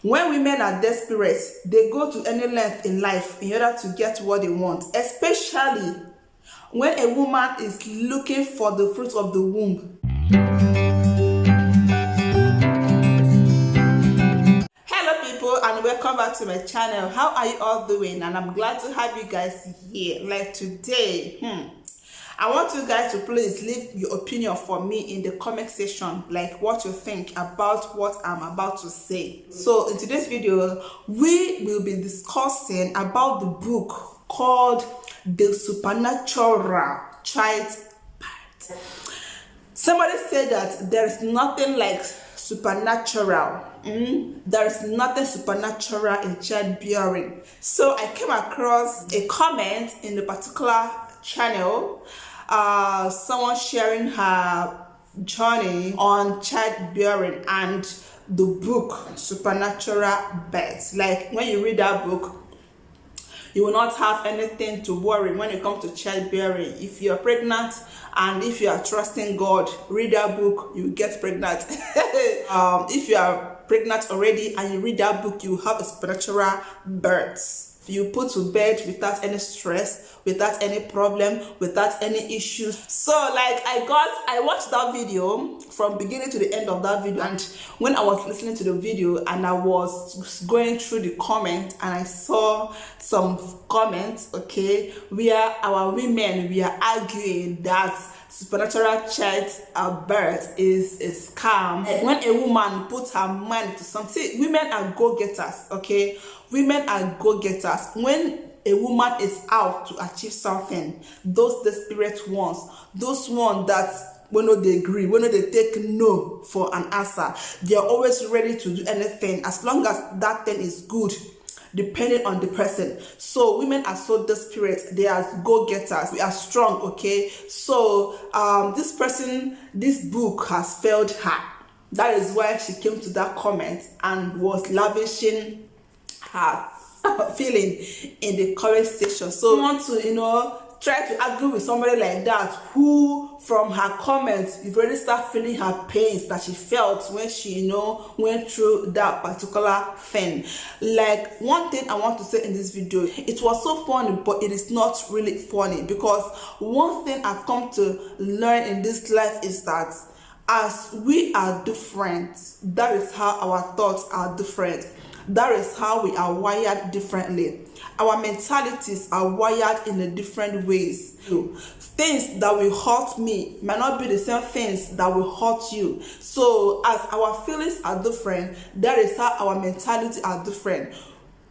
When women are desperate, they go to any length in life in order to get what they want, especially when a woman is looking for the fruit of the womb. Hello people, and welcome back to my channel. How are you all doing? And I'm glad to have you guys here. Like today, I want you guys to please leave your opinion for me in the comment section, like what you think about what I'm about to say. So in today's video, we will be discussing about the book called The Supernatural Childbirth. Somebody said that there is nothing like supernatural. There is nothing supernatural in childbearing. So I came across a comment in the particular channel, someone sharing her journey on childbearing and the book Supernatural Birth. Like when you read that book, you will not have anything to worry when it comes to childbearing. If you're pregnant and if you are trusting God, read that book, you get pregnant. If you are pregnant already and you read that book, you have a supernatural birth. You put to bed without any stress, without any problem, without any issues. So like I watched that video from beginning to the end of that video, and when I was listening to the video and I was going through the comments and I saw some comments, okay, where our women, we are arguing that supernatural childbirth is a scam. When a woman puts her mind to something, see, women are go-getters, okay? Women are go-getters. When a woman is out to achieve something, those desperate ones, those ones that when they agree, when they take no for an answer, they are always ready to do anything as long as that thing is good, depending on the person. So women are so desperate, they are go-getters, we are strong, okay? So this book has failed her. That is why she came to that comment and was lavishing her feeling in the comment section. So I want to try to argue with somebody like that who from her comments you've already start feeling her pains that she felt when she went through that particular thing. Like, one thing I want to say in this video, it was so funny, but it is not really funny, because one thing I've come to learn in this life is that as we are different, that is how our thoughts are different. That is how we are wired differently. Our mentalities are wired in a different ways. Things that will hurt me might not be the same things that will hurt you. So as our feelings are different, that is how our mentality are different.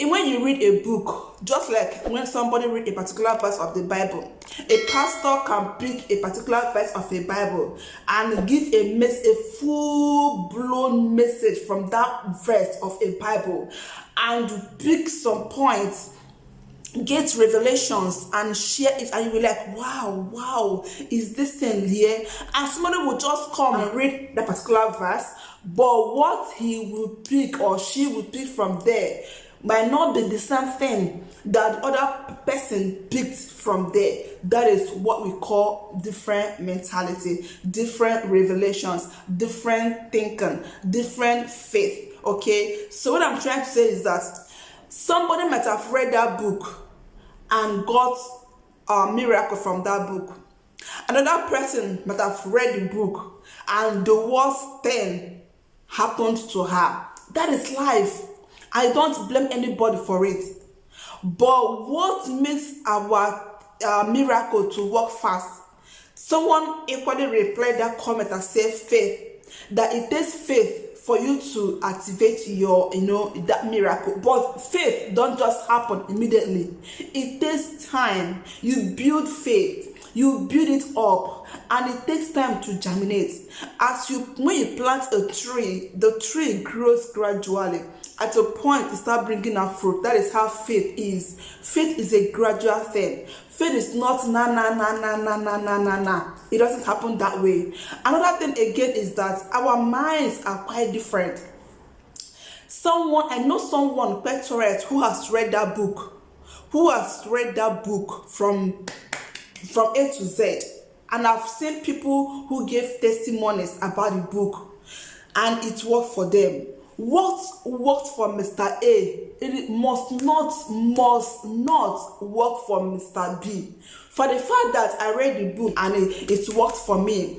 And when you read a book, just like when somebody read a particular verse of the Bible, a pastor can pick a particular verse of a Bible and give a full-blown message from that verse of a Bible, and pick some points, get revelations and share it, and you will be like, wow, is this thing here? And somebody will just come and read that particular verse, but what he will pick or she will pick from there might not be the same thing that the other person picked from there. That is what we call different mentality, different revelations, different thinking, different faith, okay? So what I'm trying to say is that somebody might have read that book and got a miracle from that book. Another person might have read the book and the worst thing happened to her. That is life. I don't blame anybody for it. But what makes our miracle to work fast? Someone equally replied that comment and said faith. That it takes faith for you to activate your, that miracle. But faith don't just happen immediately. It takes time. You build faith. You build it up, and it takes time to germinate. When you plant a tree, the tree grows gradually. At a point, it starts bringing out fruit. That is how faith is. Faith is a gradual thing. Faith is not na. It doesn't happen that way. Another thing again is that our minds are quite different. I know someone, Petorette, who has read that book from A to Z, and I've seen people who gave testimonies about the book and it worked for them. What worked for Mr. A, it must not work for Mr. B. For the fact that I read the book and it worked for me,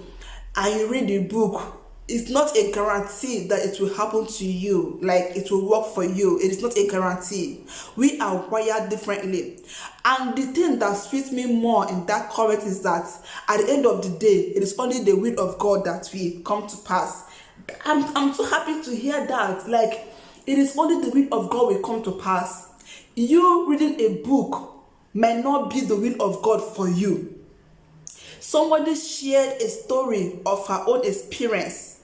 and you read the book, it's not a guarantee that it will happen to you, like it will work for you. It is not a guarantee. We are wired differently. And the thing that sweets me more in that comment is that at the end of the day, it is only the will of God that will come to pass. I'm so happy to hear that. Like, it is only the will of God will come to pass. You reading a book may not be the will of God for you. Somebody shared a story of her own experience,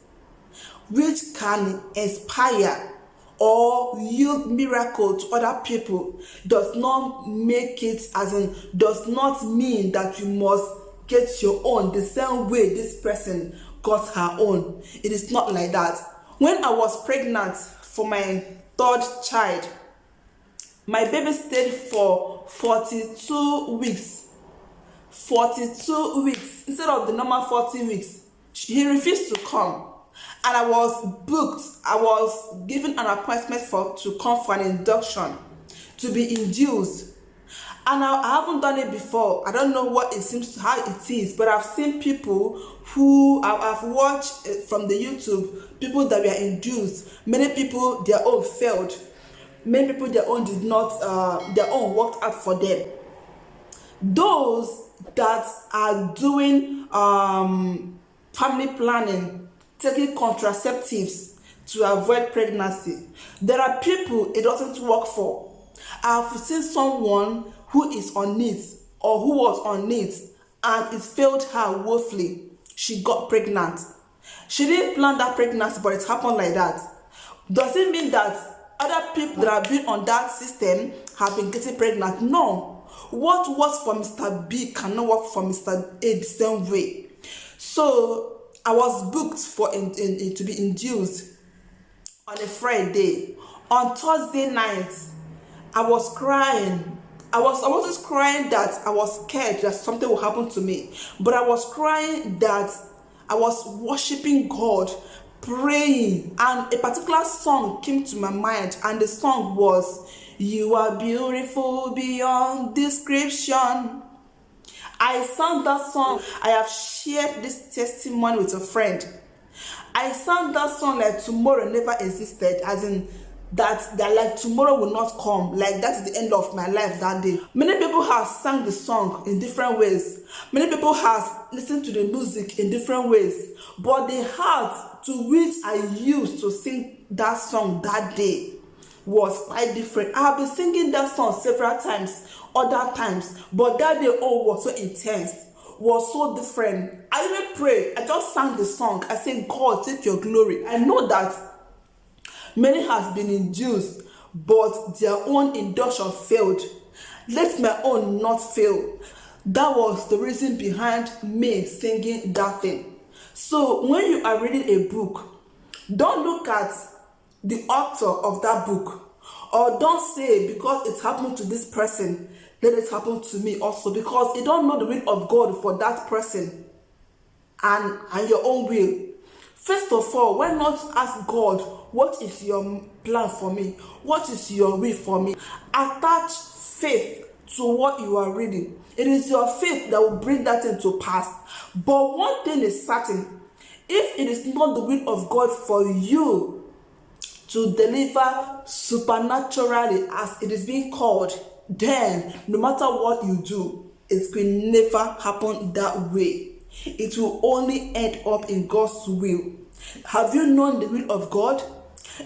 which can inspire or yield miracle to other people. Does not make it, as in, does not mean that you must get your own the same way this person got her own. It is not like that. When I was pregnant for my third child, my baby stayed for 42 weeks. 42 weeks instead of the normal 40 weeks. He refused to come, and I was booked. I was given an appointment to come for an induction, to be induced. And I haven't done it before. I don't know what it seems, how it is, but I've seen people who I've watched from the YouTube, people that were induced. Many people, their own failed. Many people, their own did not, their own worked out for them. Those that are doing family planning, taking contraceptives to avoid pregnancy, there are people it doesn't work for. I've seen someone who is on it or who was on it, and it failed her woefully. She got pregnant. She didn't plan that pregnancy, but it happened like that. Does it mean that other people that have been on that system have been getting pregnant? No. What works for Mr. B cannot work for Mr. A the same way. So I was booked for to be induced on a Friday. On Thursday night, I was crying. I wasn't just crying that I was scared that something will happen to me, but I was crying that I was worshiping God, praying, and a particular song came to my mind, and the song was, "You are beautiful beyond description." I sang that song. I have shared this testimony with a friend. I sang that song like tomorrow never existed, as in that like tomorrow will not come, like that is the end of my life that day. Many people have sang the song in different ways. Many people have listened to the music in different ways, but the heart to which I used to sing that song that day was quite different. I have been singing that song several times, other times, but that day was so intense, was so different. I even prayed. I just sang the song. I said, God, take your glory. I know that many has been induced, but their own induction failed. Let my own not fail. That was the reason behind me singing that thing. So when you are reading a book, don't look at the author of that book, or don't say because it happened to this person, let it happen to me also, because you don't know the will of God for that person and your own will. First of all, why not ask God, what is your plan for me? What is your will for me? Attach faith to what you are reading. It is your faith that will bring that into pass. But one thing is certain, if it is not the will of God for you to deliver supernaturally, as it is being called, then no matter what you do, it will never happen that way. It will only end up in God's will. Have you known the will of God?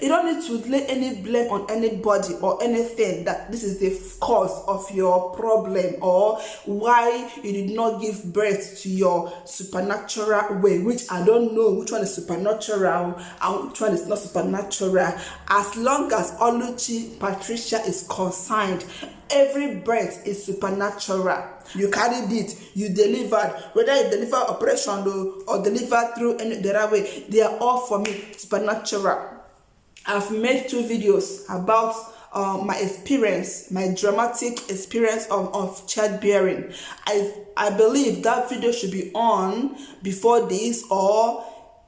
You don't need to lay any blame on anybody or anything that this is the cause of your problem or why you did not give birth to your supernatural way, which I don't know which one is supernatural and which one is not supernatural. As long as Oluchi Patricia is concerned, every birth is supernatural. You carried it, you delivered, whether you deliver operation or deliver through any other way, they are all for me supernatural. I've made 2 videos about my experience, my dramatic experience of childbearing. I believe that video should be on before this, or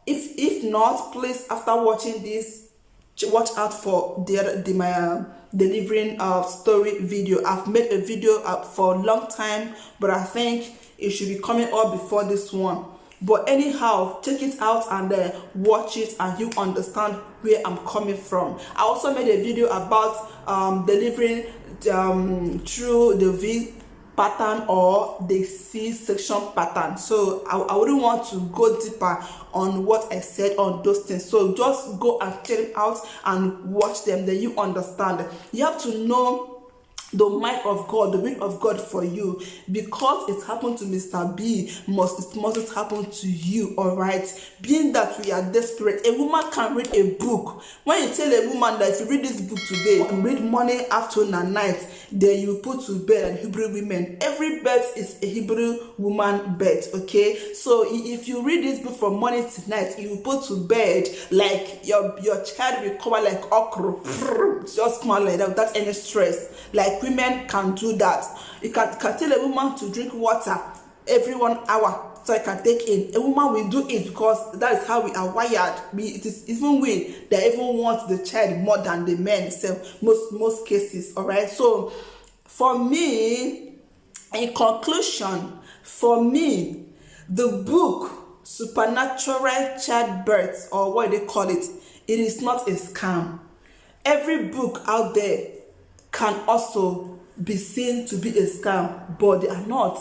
if not, please, after watching this, watch out for my delivering story video. I've made a video for a long time, but I think it should be coming up before this one. But anyhow, check it out and watch it, and you understand where I'm coming from. I also made a video about delivering through the V pattern or the C-section pattern. So I wouldn't want to go deeper on what I said on those things. So just go and check them out and watch them, then you understand. You have to know the mind of God, the will of God for you, because it happened to Mr. B, it mustn't happen to you. All right, being that we are desperate, a woman can read a book. When you tell a woman that if you read this book today, you read morning, afternoon and night, then you put to bed. And Hebrew women, every birth is a Hebrew woman birth. Okay, so if you read this book from morning to night, you put to bed, like your child will come out like okra, just come out like that without any stress. Like women can do that. You can tell a woman to drink water every 1 hour so I can take in. A woman will do it because that is how we are wired. It is even we that even want the child more than the men. So most cases, all right. So for me, in conclusion, for me, the book Supernatural Childbirth, or what they call it, it is not a scam. Every book out there can also be seen to be a scam, but they are not.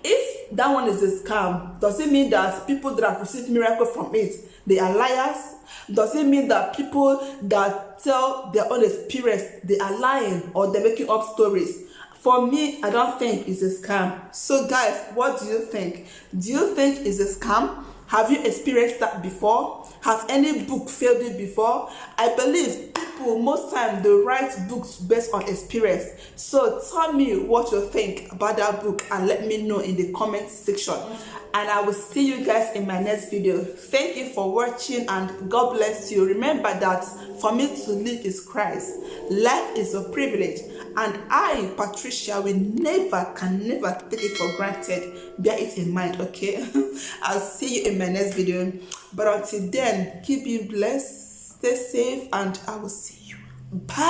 If that one is a scam, does it mean that people that have received miracle from it, they are liars? Does it mean that people that tell their own experience, they are lying or they're making up stories? For me, I don't think it's a scam. So guys, what do you think? Do you think it's a scam? Have you experienced that before? Has any book failed you before? I believe people most time they write books based on experience. So tell me what you think about that book and let me know in the comment section. And I will see you guys in my next video. Thank you for watching and God bless you. Remember that for me to live is Christ. Life is a privilege. And I, Patricia, can never take it for granted. Bear it in mind, okay? I'll see you in my next video. But until then, keep being blessed, stay safe, and I will see you. Bye.